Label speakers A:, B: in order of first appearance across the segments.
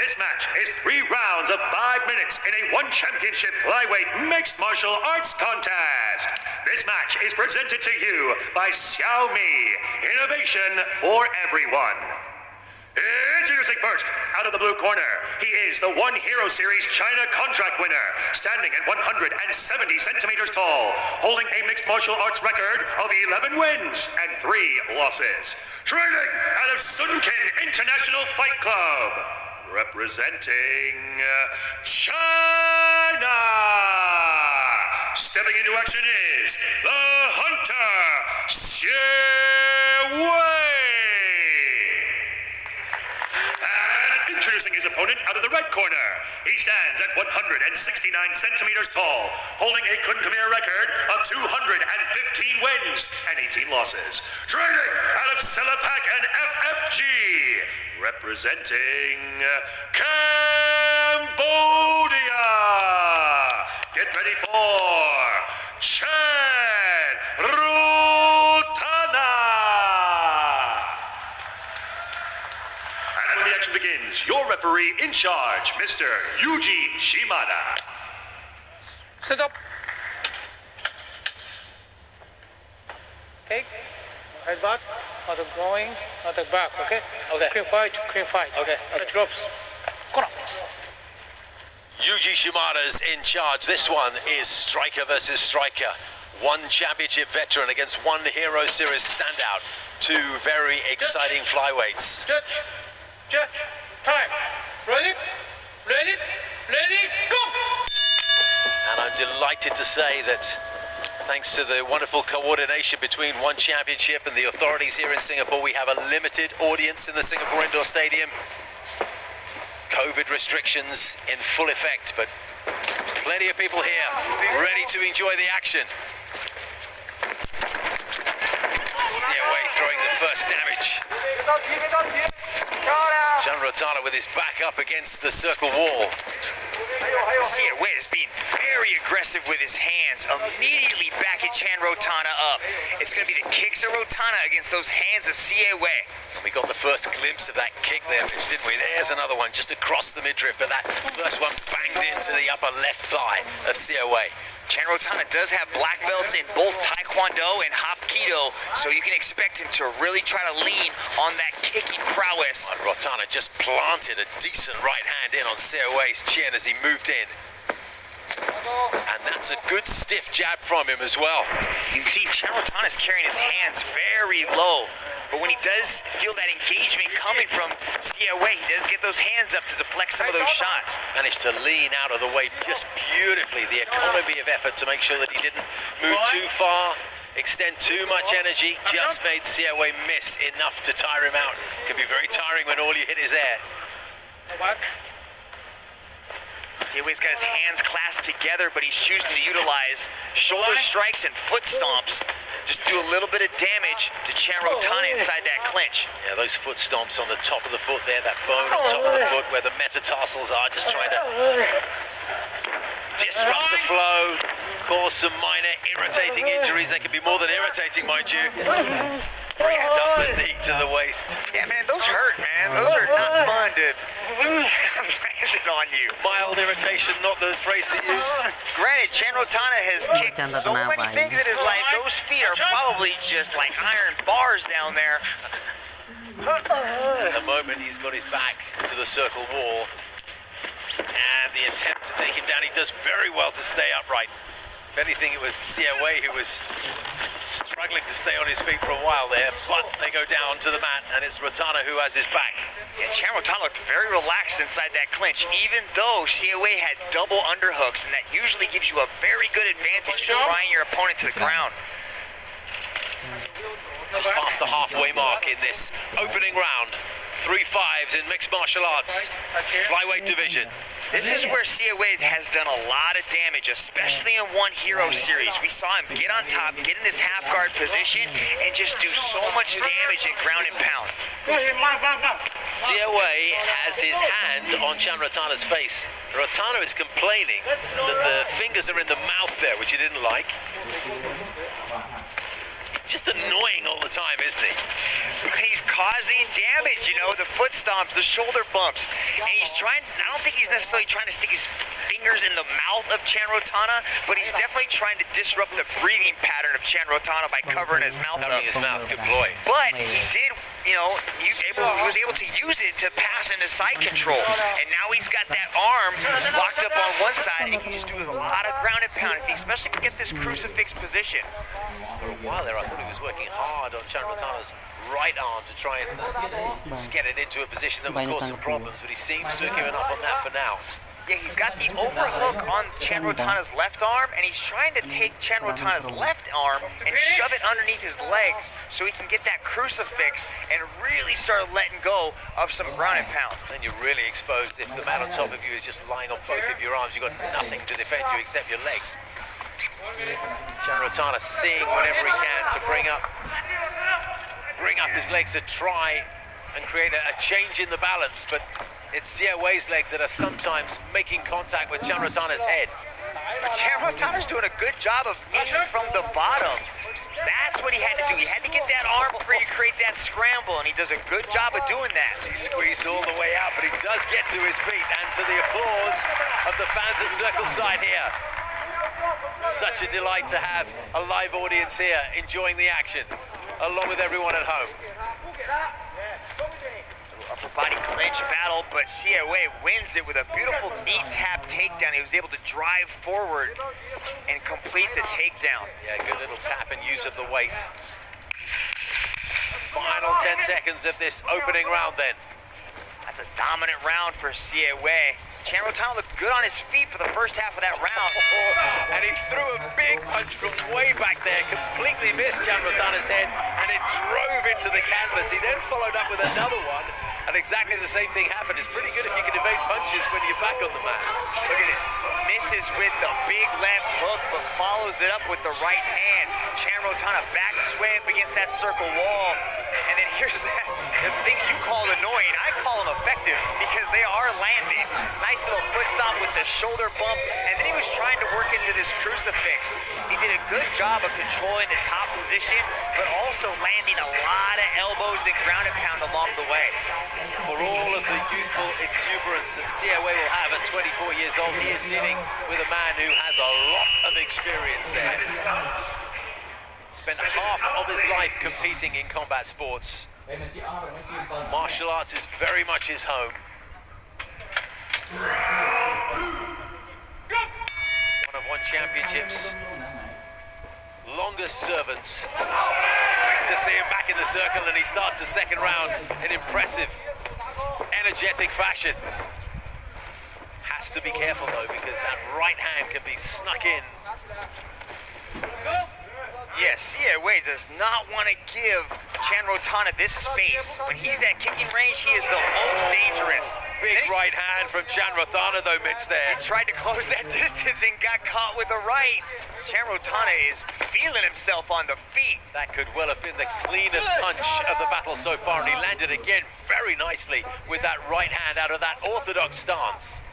A: This match is 3 rounds of 5 minutes in a one championship flyweight mixed martial arts contest. This match is presented to you by Xiaomi, innovation for everyone. Introducing first, out of the blue corner, he is the One Hero Series China contract winner, standing at 170 centimeters tall, holding a mixed martial arts record of 11 wins and 3 losses. Training out of Sunkin International Fight Club, representing China. Stepping into action is the Hunter, Xie Wei. Introducing his opponent out of the red corner, he stands at 169 centimeters tall, holding a Kunkamir record of 215 wins and 18 losses. Training out of Selapak and FFG, representing Cambodia. Get ready for Chanh rothana. When the action begins, your referee in charge, Mr. Yuji Shimada.
B: Sit up. Take. Head back. Out of going. Out of back. Okay? Okay. Clean fight. Clean fight. Okay. Touch ropes. Come on.
C: Yuji Shimada's in charge. This one is striker versus striker. One championship veteran against one Hero Series standout. 2 very exciting flyweights.
B: Judge. Judge, time. Ready? Ready? Ready? Go!
C: And I'm delighted to say that thanks to the wonderful coordination between One Championship and the authorities here in Singapore, we have a limited audience in the Singapore Indoor Stadium. COVID restrictions in full effect, but plenty of people here ready to enjoy the action. Xie Wei throwing the first damage. Chanh rothana with his back up against the circle wall.
D: Xie Wei is being very aggressive with his hands, immediately backing Chanh rothana up. It's going to be the kicks of rothana against those hands of Xie Wei.
C: We got the first glimpse of that kick there, didn't we? There's another one just across the midriff, but that first one banged into the upper left thigh of Xie Wei.
D: Chanh rothana does have black belts in both Taekwondo and Hapkido, so you can expect him to really try to lean on that kicking prowess.
C: And rothana just planted a decent right hand in on Xie Wei's chin as he moved in. And that's a good stiff jab from him as well.
D: You can see Chanh rothana is carrying his hands very low, but when he does feel that engagement coming from Xie Wei, he does get those hands up to deflect some of those shots.
C: Managed to lean out of the way just beautifully. The economy of effort to make sure that he didn't move too far, extend too much energy, just made Xie Wei miss enough to tire him out. Can be very tiring when all you hit is air.
D: Xie Wei's got his hands clasped together, but he's choosing to utilize shoulder strikes and foot stomps. Just do a little bit of damage to Chanh rothana inside that clinch.
C: Yeah, those foot stomps on the top of the foot there, that bone on top of the foot where the metatarsals are, just trying to disrupt the flow, cause some minor irritating injuries. They can be more than irritating, mind you. Up the knee to the waist.
D: Yeah, man, those hurt, man. Those are not fun to land it on you.
C: Mild irritation, not the phrase to use.
D: Granted, Chanh rothana has kicked so many things in his life. Those feet are probably just like iron bars down there.
C: At the moment, he's got his back to the circle wall. And the attempt to take him down, he does very well to stay upright. If anything, it was Xie Wei who was struggling to stay on his feet for a while there, but they go down to the mat, and it's rothana who has his back.
D: Yeah, Chanh rothana looked very relaxed inside that clinch, even though Xie Wei had double underhooks, and that usually gives you a very good advantage in drawing your opponent to the ground.
C: Just past the halfway mark in this opening round. 3 5s in mixed martial arts, flyweight division.
D: This is where Xie Wei has done a lot of damage, especially in One Hero Series. We saw him get on top, get in this half guard position, and just do so much damage in ground and pound.
C: Xie Wei has his hand on Chanh rothana's face. Rothana is complaining that the fingers are in the mouth there, which he didn't like. Just just annoying all the time, isn't he?
D: He's causing damage, you know, the foot stomps, the shoulder bumps. And he's trying, I don't think he's necessarily trying to stick his fingers in the mouth of Chanh rothana, but he's definitely trying to disrupt the breathing pattern of Chanh rothana by covering his mouth up.
C: Covering his mouth, good boy.
D: But he did, you know, he was able to use it to pass into side control. And now he's got that arm locked up on one side, and he can just do a lot of ground and pound, especially if he can get this crucifix position.
C: For a while there, I thought he was working hard on Chanh rothana's right arm to try and just get it into a position that would cause some problems, but he seems to have given up on that for now.
D: Yeah, he's got the overhook on Chanh rothana's left arm, and he's trying to take Chanh rothana's left arm and shove it underneath his legs so he can get that crucifix and really start letting go of some ground and pound.
C: Then you're really exposed. If the man on top of you is just lying on both of your arms, you've got nothing to defend you except your legs. Chanh rothana seeing whatever he can to bring up his legs to try and create a change in the balance, but it's Xie Wei's legs that are sometimes making contact with Chanh rothana's head.
D: But Chanh rothana's doing a good job of eating from the bottom. That's what he had to do. He had to get that arm free to create that scramble, and he does a good job of doing that.
C: He squeezed all the way out, but he does get to his feet, and to the applause of the fans at Circle Side here. Such a delight to have a live audience here enjoying the action, along with everyone at home.
D: Upper body clinch battle, but Xie Wei wins it with a beautiful knee tap takedown. He was able to drive forward and complete the takedown.
C: Yeah, good little tap and use of the weight. Final 10 seconds of this opening round then.
D: That's a dominant round for Xie Wei. Chanh rothana looked good on his feet for the first half of that round.
C: And he threw a big punch from way back there, completely missed Chanh rothana's head, and it drove into the canvas. He then followed up with another one, and exactly the same thing happened. It's pretty good if you can evade punches when you're back on the mat.
D: Look at this. Misses with the big left hook, but follows it up with the right hand. Chanh rothana backs his way up against that circle wall. And then here's that. The things you call annoying, I call them effective because they are landing. Nice little foot stomp with the shoulder bump. And then he was trying to work into this crucifix. He did a good job of controlling the top position, but also landing a lot of elbows and ground and pound along the way.
C: For all of the youthful exuberance that Xie Wei will have at 24 years old, he is dealing with a man who has a lot of experience there. Spent half of his life competing in combat sports. Martial arts is very much his home. One of One Championship's longest servants. Great to see him back in the circle, and he starts the second round in impressive, energetic fashion. Has to be careful though, because that right hand can be snuck in.
D: Yes, Xie Wei does not want to give Chanh rothana this space. When he's at kicking range, he is the most dangerous.
C: Big right hand from Chanh rothana though, Mitch, there.
D: He tried to close that distance and got caught with the right. Chanh rothana is feeling himself on the feet.
C: That could well have been the cleanest punch of the battle so far, and he landed again very nicely with that right hand out of that orthodox stance.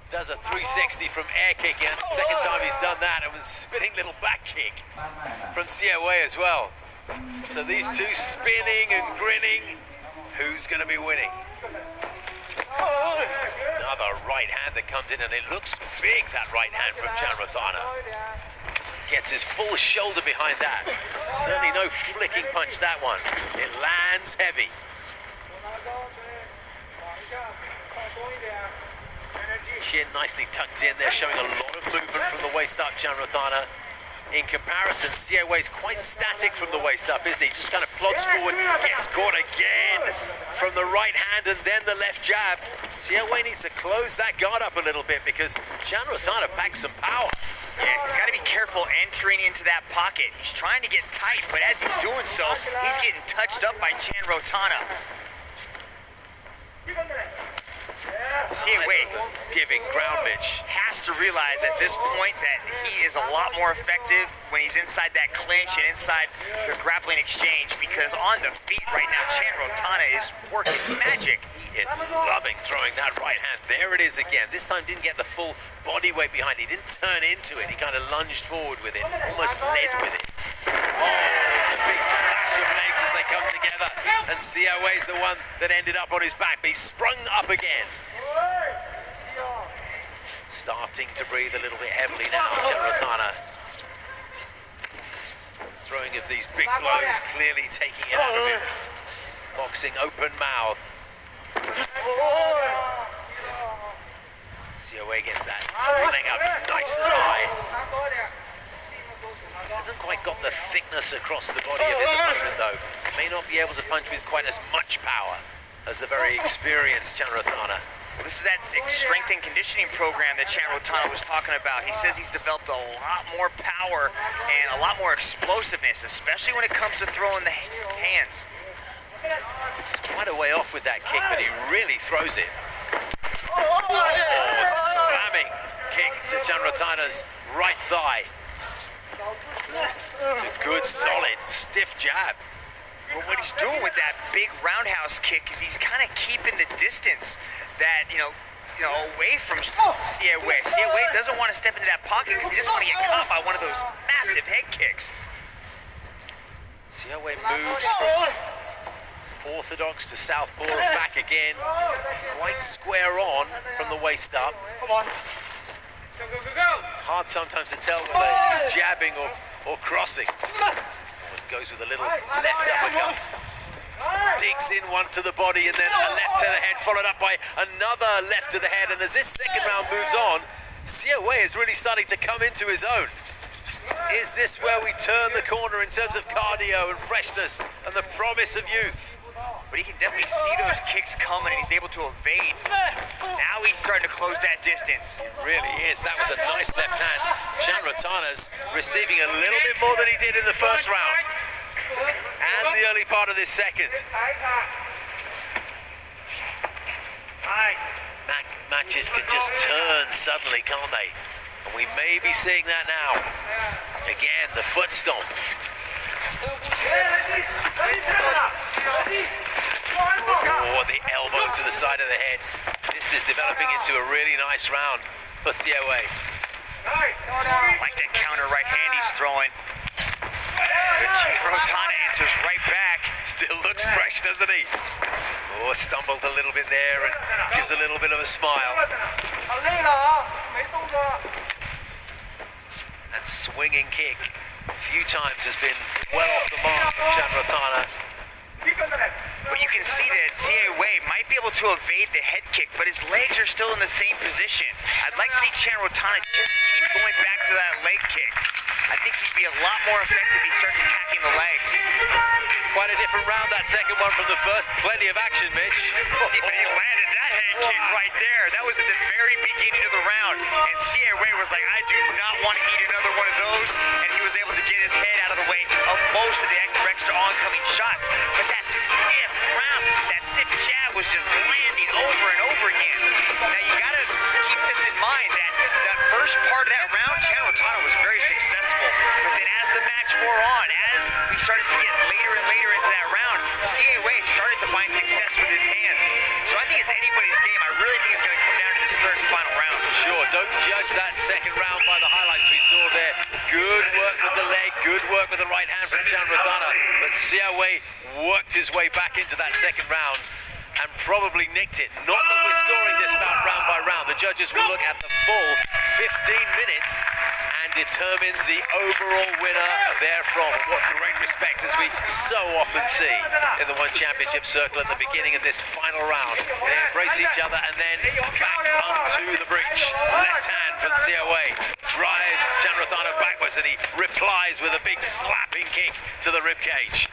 C: Does a 360 from air kick, and second time he's done that, and with a spinning little back kick from Xie Wei as well. So these two spinning and grinning. Who's going to be winning? Another right hand that comes in, and it looks big, that right hand from Chanh rothana. Gets his full shoulder behind that. Certainly no flicking punch, that one. It lands heavy. Chin nicely tucked in there, showing a lot of movement from the waist up, Chanh rothana. In comparison, Xie Wei's quite static from the waist up, isn't he? Just kind of plods forward, gets caught again from the right hand and then the left jab. Xie Wei needs to close that guard up a little bit because Chanh rothana packs some power.
D: Yeah, he's got to be careful entering into that pocket. He's trying to get tight, but as he's doing so, he's getting touched up by Chanh rothana. Xie Wei
C: giving ground, Mitch.
D: has to realize at this point that he is a lot more effective when he's inside that clinch and inside the grappling exchange, because on the feet right now, Chanh rothana is working magic.
C: He is loving throwing that right hand. There it is again. This time didn't get the full body weight behind it. He didn't turn into it. He kind of lunged forward with it, almost led with it. the big flash of legs as they come together. And Siaway's the one that ended up on his back. But he's sprung up again. Starting to breathe a little bit heavily now, Chanh rothana. Throwing of these big blows, clearly taking it out of him. Boxing open mouth. Siaway gets that leg up nice and high. Hasn't quite got the thickness across the body of his opponent though. May not be able to punch with quite as much power as the very experienced Chanh rothana.
D: Well, this is that strength and conditioning program that Chanh rothana was talking about. He says he's developed a lot more power and a lot more explosiveness, especially when it comes to throwing the hands.
C: Quite a way off with that kick, but he really throws it. Slamming kick to Chanh rothana's right thigh. A good, solid, stiff jab.
D: But what he's doing with that big roundhouse kick is he's kind of keeping the distance that, you know, away from Siaway. Siaway doesn't want to step into that pocket because he doesn't want to get caught by one of those massive head kicks.
C: Siaway moves from orthodox to southpaw and back again. Quite square on from the waist up. It's hard sometimes to tell whether he's jabbing or crossing. Goes with a little left uppercut. Digs in one to the body and then a left to the head, followed up by another left to the head. And as this second round moves on, Siaway is really starting to come into his own. Is this where we turn the corner in terms of cardio and freshness and the promise of youth?
D: But he can definitely see those kicks coming and he's able to evade. Now he's starting to close that distance.
C: It really is. That was a nice left hand. Chanh rothana's receiving a little bit more than he did in the first round. And the early part of this second. Matches can just turn suddenly, can't they? And we may be seeing that now. Again, the foot stomp. Oh, the elbow to the side of the head. This is developing into a really nice round for Siaway.
D: Like that counter right hand he's throwing. But Chanh rothana answers right back.
C: Still looks fresh, doesn't he? Oh, stumbled a little bit there and gives a little bit of a smile. And swinging kick a few times has been well off the mark from Chanh rothana.
D: But you can see that Siaway might be able to evade the head kick, but his legs are still in the same position. I'd like to see Chanh rothana just keep going back to that leg kick. I think he'd be a lot more effective if he starts attacking the legs.
C: Quite a different round, that second one from the first. Plenty of action, Mitch.
D: But he landed that head kick right there. That was at the very beginning of the round. And Siaway was like, I do not want to eat another one of those. And he was able to get his head out of the way of most of the extra oncoming shots. But that stiff round, that stiff jab was just landing over and over again. Now you got to keep this in mind that first part of that round, Chanh rothana was very successful. But then as the match wore on, as we started to get later and later into that round, Siaway started to find success with his hands. So I think it's anybody's game. I really think it's going to come down to this third and final round.
C: Sure, don't judge that second round by the highlights we saw there. Good work with the leg, good work with the right hand from Chanh rothana. But Siaway worked his way back into that second round and probably nicked it. Not that we're scoring this bout round by round. The judges will look at the full 15 minutes and determine the overall winner therefrom. What great respect, as we so often see in the One Championship circle at the beginning of this final round. They embrace each other and then back onto the breach. Left hand from Siaway drives Chanh rothana backwards and he replies with a big slapping kick to the ribcage.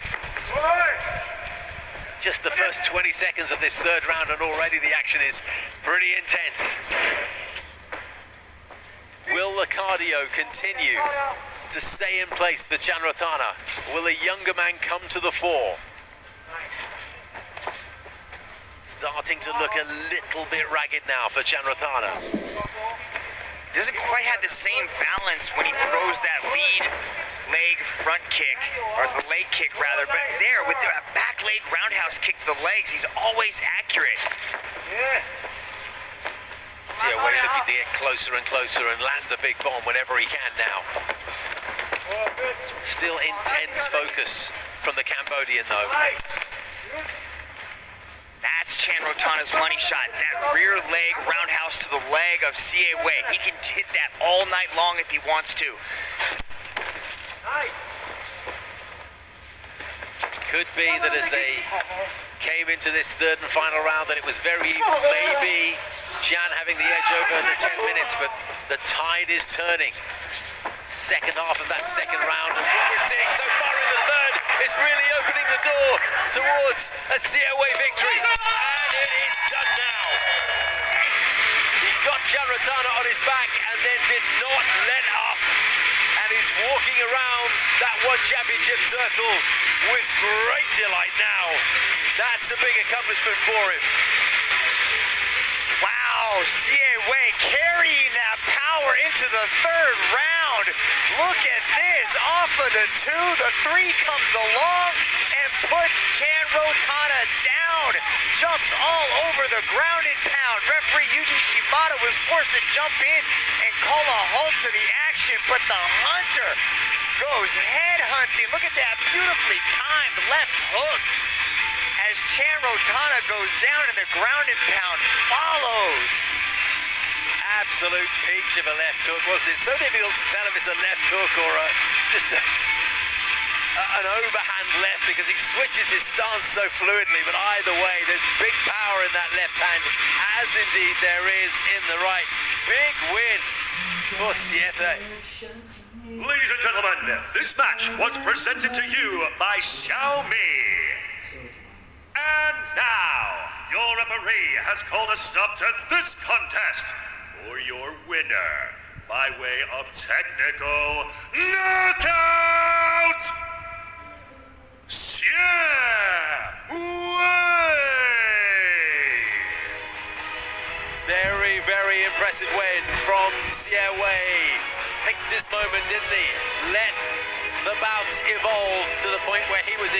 C: Just the first 20 seconds of this third round and already the action is pretty intense. Will the cardio continue to stay in place for Chanh rothana? Will the younger man come to the fore? Starting to look a little bit ragged now for Chanh rothana.
D: Doesn't quite have the same balance when he throws that lead leg front kick, or the leg kick rather, but there with the back leg roundhouse kick to the legs, he's always accurate.
C: Siaway looking to get closer and closer and land the big bomb whenever he can now. Still intense focus from the Cambodian, though.
D: That's Chanh Rothana's money shot. That rear leg roundhouse to the leg of Xie Wei. He can hit that all night long if he wants to.
C: Could be that as they came into this third and final round that it was very maybe Chanh having the edge over the 10 minutes, but the tide is turning. Second half of that second round, and what we're seeing so far in the third is really opening the door towards a Xie Wei victory, and it is done now. He got Chanh Rothana on his back and then did not let up, and he's walking around that one championship circle with great delight now. That's a big accomplishment for him.
D: Wow, Xie Wei carrying that power into the third round. Look at this, off of the 2, the 3 comes along and puts Chanh Rothana down. Jumps all over the ground and pound. Referee Yuji Shibata was forced to jump in and call a halt to the action, but the Hunter goes head hunting. Look at that beautifully timed left hook as Chanh Rothana goes down and the ground and pound follows.
C: Absolute peach of a left hook, wasn't it? So difficult to tell if it's a left hook or just an overhand left, because he switches his stance so fluidly, but either way there's big power in that left hand, as indeed there is in the right. Big win for Siete.
A: Ladies and gentlemen, this match was presented to you by Xiaomi. And now, your referee has called a stop to this contest for your winner by way of technical knockout, Xie Wei.
C: Very, very impressive win from Xie Wei. Picked his moment, didn't he? Let the bout evolve to the point where he was in